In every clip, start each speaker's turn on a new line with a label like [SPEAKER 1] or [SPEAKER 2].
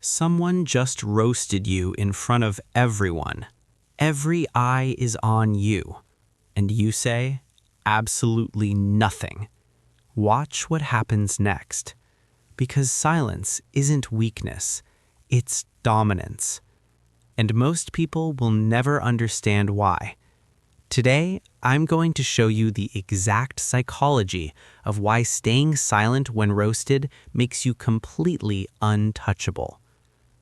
[SPEAKER 1] Someone just roasted you in front of everyone. Every eye is on you. And you say, absolutely nothing. Watch what happens next. Because silence isn't weakness, it's dominance. And most people will never understand why. Today, I'm going to show you the exact psychology of why staying silent when roasted makes you completely untouchable.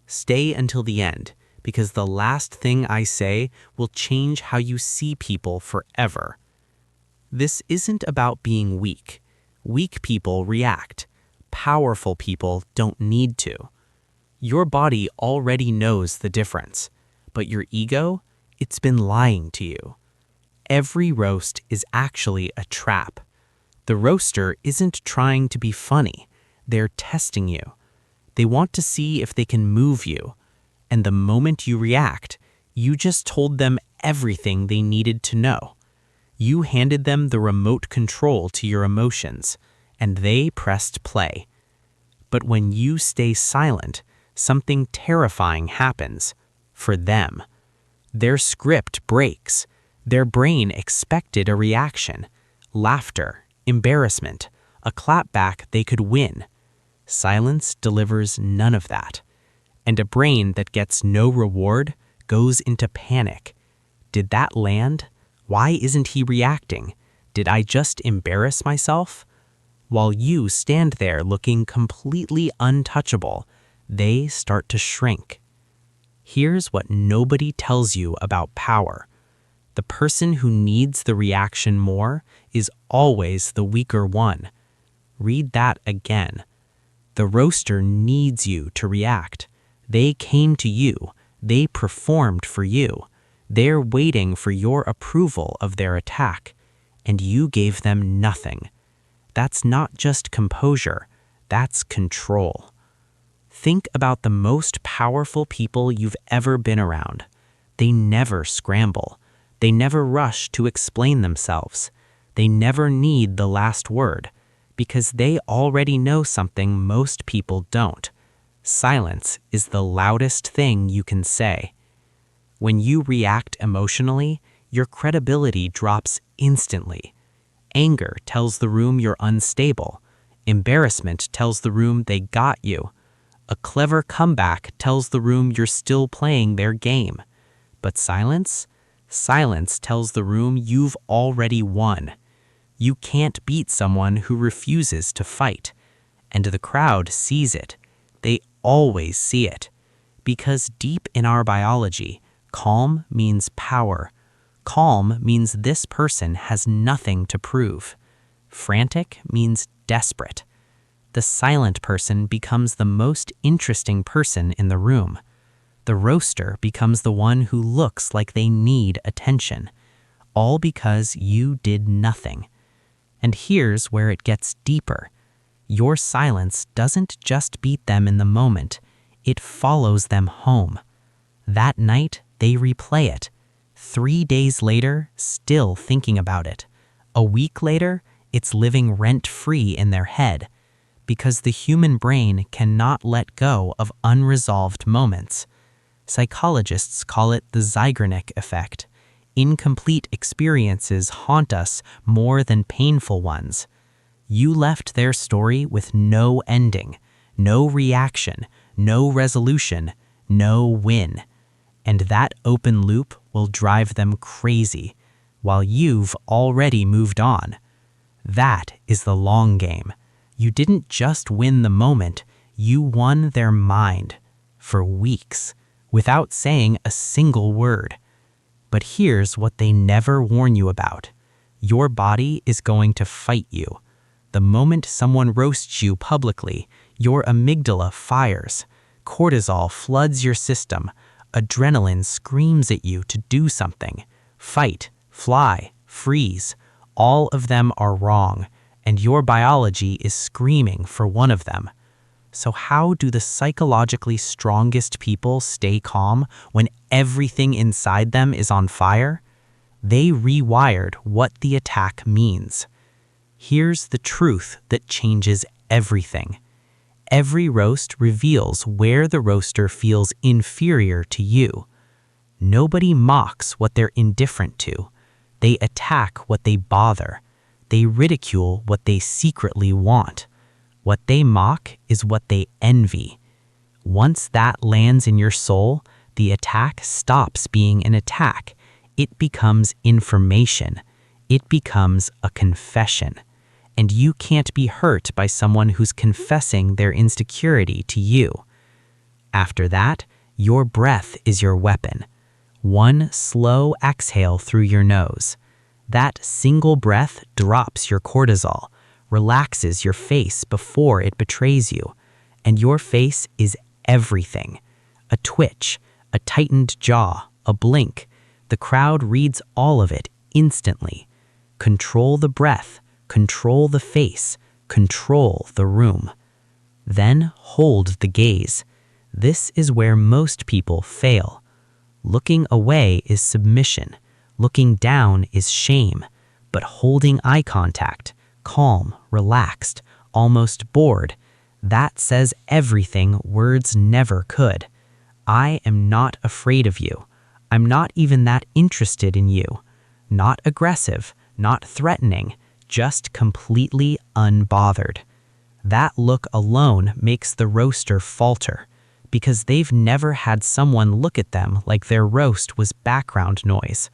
[SPEAKER 1] Stay until the end, because the last thing I say will change how you see people forever. This isn't about being weak. Weak people react. Powerful people don't need to. Your body already knows the difference, but your ego, it's been lying to you. Every roast is actually a trap. The roaster isn't trying to be funny. They're testing you. They want to see if they can move you. And the moment you react, you just told them everything they needed to know. You handed them the remote control to your emotions, and they pressed play. But when you stay silent, something terrifying happens. For them. Their script breaks. Their brain expected a reaction. Laughter, embarrassment, a clapback they could win. Silence delivers none of that. And a brain that gets no reward goes into panic. Did that land? Why isn't he reacting? Did I just embarrass myself? While you stand there looking completely untouchable, they start to shrink. Here's what nobody tells you about power. The person who needs the reaction more is always the weaker one. Read that again. The roaster needs you to react. They came to you. They performed for you. They're waiting for your approval of their attack, and you gave them nothing. That's not just composure, that's control. Think about the most powerful people you've ever been around. They never scramble. They never rush to explain themselves. They never need the last word, because they already know something most people don't. Silence is the loudest thing you can say. When you react emotionally, your credibility drops instantly. Anger tells the room you're unstable. Embarrassment tells the room they got you. A clever comeback tells the room you're still playing their game. But silence? Silence tells the room you've already won. You can't beat someone who refuses to fight. And the crowd sees it. They always see it. Because deep in our biology, calm means power. Calm means this person has nothing to prove. Frantic means desperate. The silent person becomes the most interesting person in the room. The roaster becomes the one who looks like they need attention, all because you did nothing. And here's where it gets deeper. Your silence doesn't just beat them in the moment, it follows them home. That night, they replay it. 3 days later, still thinking about it. A week later, it's living rent-free in their head. Because the human brain cannot let go of unresolved moments. Psychologists call it the Zeigarnik effect. Incomplete experiences haunt us more than painful ones. You left their story with no ending, no reaction, no resolution, no win. And that open loop will drive them crazy, while you've already moved on. That is the long game. You didn't just win the moment, you won their mind for weeks without saying a single word. But here's what they never warn you about. Your body is going to fight you. The moment someone roasts you publicly, your amygdala fires. Cortisol floods your system. Adrenaline screams at you to do something. Fight, fly, freeze. All of them are wrong. And your biology is screaming for one of them. So how do the psychologically strongest people stay calm when everything inside them is on fire? They rewired what the attack means. Here's the truth that changes everything. Every roast reveals where the roaster feels inferior to you. Nobody mocks what they're indifferent to. They attack what they bother. They ridicule what they secretly want. What they mock is what they envy. Once that lands in your soul, the attack stops being an attack. It becomes information. It becomes a confession. And you can't be hurt by someone who's confessing their insecurity to you. After that, your breath is your weapon. One slow exhale through your nose. That single breath drops your cortisol, relaxes your face before it betrays you. And your face is everything. A twitch, a tightened jaw, a blink. The crowd reads all of it instantly. Control the breath, control the face, control the room. Then hold the gaze. This is where most people fail. Looking away is submission. Looking down is shame. But holding eye contact, calm, relaxed, almost bored, that says everything words never could. I am not afraid of you. I'm not even that interested in you. Not aggressive, not threatening, just completely unbothered. That look alone makes the roaster falter, because they've never had someone look at them like their roast was background noise.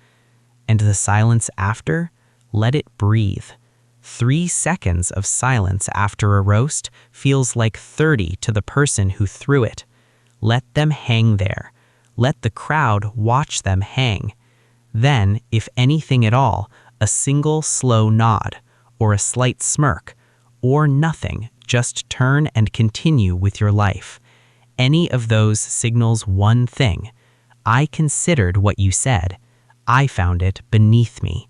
[SPEAKER 1] And the silence after, let it breathe. 3 seconds of silence after a roast feels like 30 to the person who threw it. Let them hang there. Let the crowd watch them hang. Then, if anything at all, a single slow nod, or a slight smirk, or nothing, just turn and continue with your life. Any of those signals one thing. I considered what you said. I found it beneath me.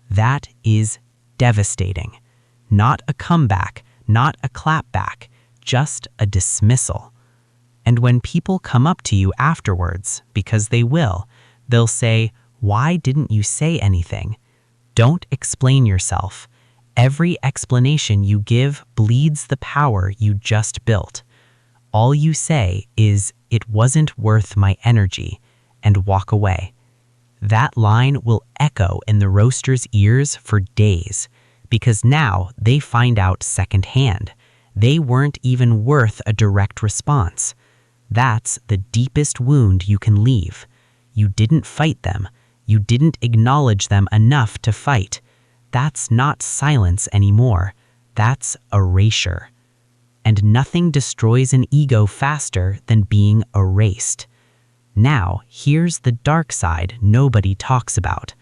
[SPEAKER 1] That is devastating. Not a comeback, not a clapback, just a dismissal. And when people come up to you afterwards, because they will, they'll say, "Why didn't you say anything?" Don't explain yourself. Every explanation you give bleeds the power you just built. All you say is, "It wasn't worth my energy," and walk away. That line will echo in the roaster's ears for days, because now they find out secondhand. They weren't even worth a direct response. That's the deepest wound you can leave. You didn't fight them. You didn't acknowledge them enough to fight. That's not silence anymore. That's erasure. And nothing destroys an ego faster than being erased. Now, here's the dark side nobody talks about.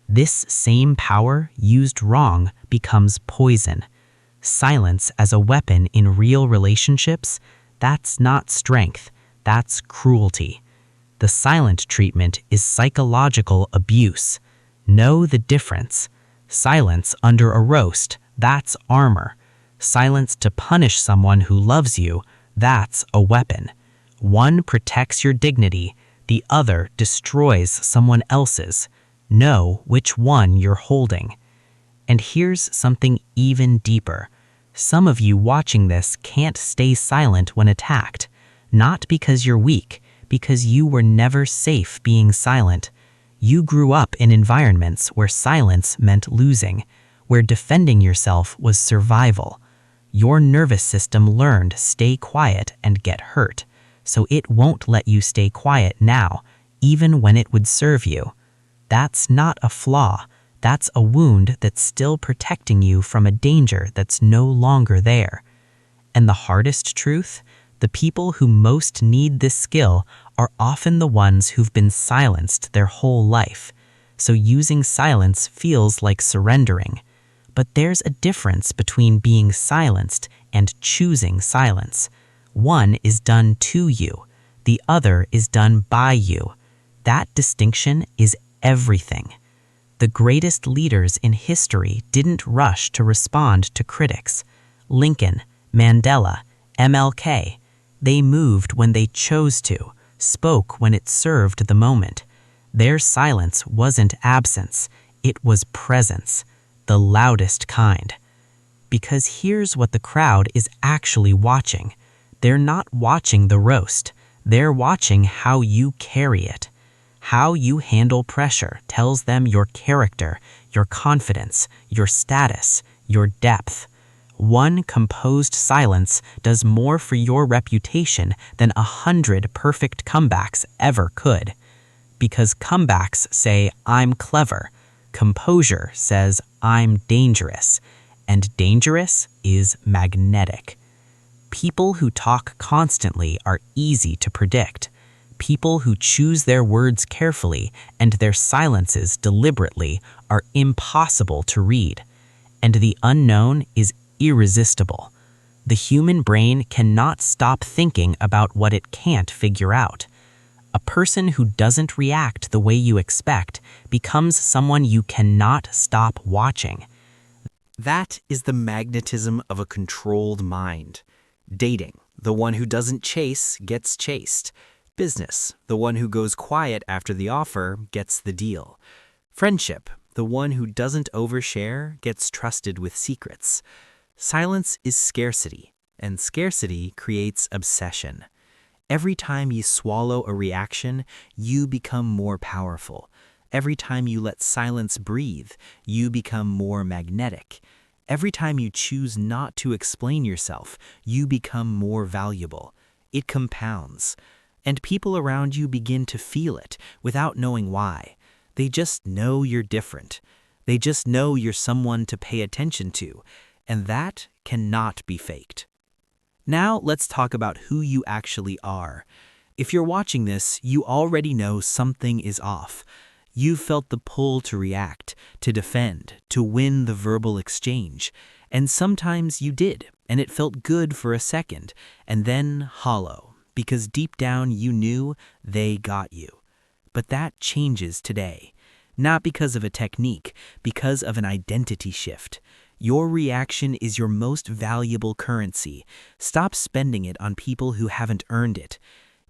[SPEAKER 1] This same power, used wrong, becomes poison. Silence as a weapon in real relationships, that's not strength, that's cruelty. The silent treatment is psychological abuse. Know the difference. Silence under a roast, that's armor. Silence to punish someone who loves you, that's a weapon. One protects your dignity, the other destroys someone else's. Know which one you're holding. And here's something even deeper. Some of you watching this can't stay silent when attacked. Not because you're weak, because you were never safe being silent. You grew up in environments where silence meant losing, where defending yourself was survival. Your nervous system learned stay quiet and get hurt, so it won't let you stay quiet now, even when it would serve you. That's not a flaw. That's a wound that's still protecting you from a danger that's no longer there. And the hardest truth? The people who most need this skill are often the ones who've been silenced their whole life. So using silence feels like surrendering. But there's a difference between being silenced and choosing silence. One is done to you. The other is done by you. That distinction is everything. The greatest leaders in history didn't rush to respond to critics. Lincoln, Mandela, MLK. They moved when they chose to, spoke when it served the moment. Their silence wasn't absence, it was presence, the loudest kind. Because here's what the crowd is actually watching. They're not watching the roast. They're watching how you carry it. How you handle pressure tells them your character, your confidence, your status, your depth. One composed silence does more for your reputation than 100 perfect comebacks ever could. Because comebacks say, I'm clever. Composure says, I'm dangerous. And dangerous is magnetic. People who talk constantly are easy to predict. People who choose their words carefully and their silences deliberately are impossible to read. And the unknown is irresistible. The human brain cannot stop thinking about what it can't figure out. A person who doesn't react the way you expect becomes someone you cannot stop watching.
[SPEAKER 2] That is the magnetism of a controlled mind. Dating, the one who doesn't chase gets chased. Business, the one who goes quiet after the offer gets the deal. Friendship, the one who doesn't overshare gets trusted with secrets. Silence is scarcity, and scarcity creates obsession. Every time you swallow a reaction, you become more powerful. Every time you let silence breathe, you become more magnetic. Every time you choose not to explain yourself, you become more valuable. It compounds. And people around you begin to feel it without knowing why. They just know you're different. They just know you're someone to pay attention to. And that cannot be faked. Now let's talk about who you actually are. If you're watching this, you already know something is off. You've felt the pull to react, to defend, to win the verbal exchange. And sometimes you did, and it felt good for a second, and then hollow, because deep down you knew they got you. But that changes today. Not because of a technique, because of an identity shift. Your reaction is your most valuable currency. Stop spending it on people who haven't earned it.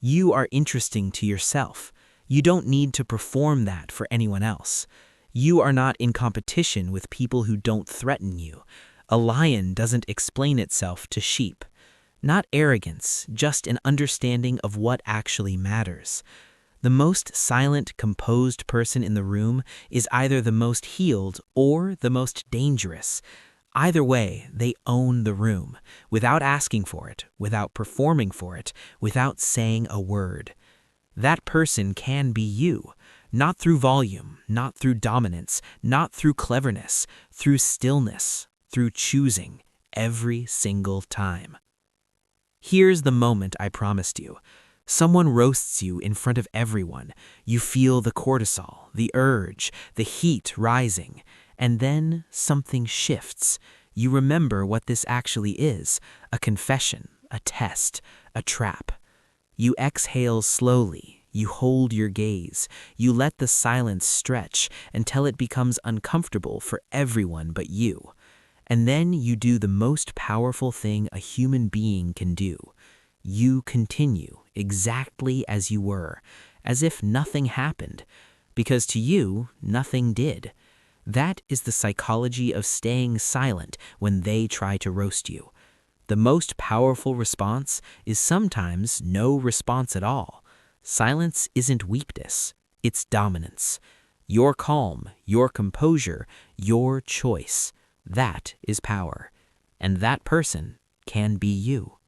[SPEAKER 2] You are interesting to yourself. You don't need to perform that for anyone else. You are not in competition with people who don't threaten you. A lion doesn't explain itself to sheep. Not arrogance, just an understanding of what actually matters. The most silent, composed person in the room is either the most healed or the most dangerous. Either way, they own the room, without asking for it, without performing for it, without saying a word. That person can be you, not through volume, not through dominance, not through cleverness, through stillness, through choosing every single time. Here's the moment I promised you. Someone roasts you in front of everyone. You feel the cortisol, the urge, the heat rising, and then something shifts. You remember what this actually is, a confession, a test, a trap. You exhale slowly, you hold your gaze, you let the silence stretch until it becomes uncomfortable for everyone but you. And then you do the most powerful thing a human being can do. You continue exactly as you were, as if nothing happened, because to you, nothing did. That is the psychology of staying silent when they try to roast you. The most powerful response is sometimes no response at all. Silence isn't weakness, it's dominance. Your calm, your composure, your choice, that is power. And that person can be you.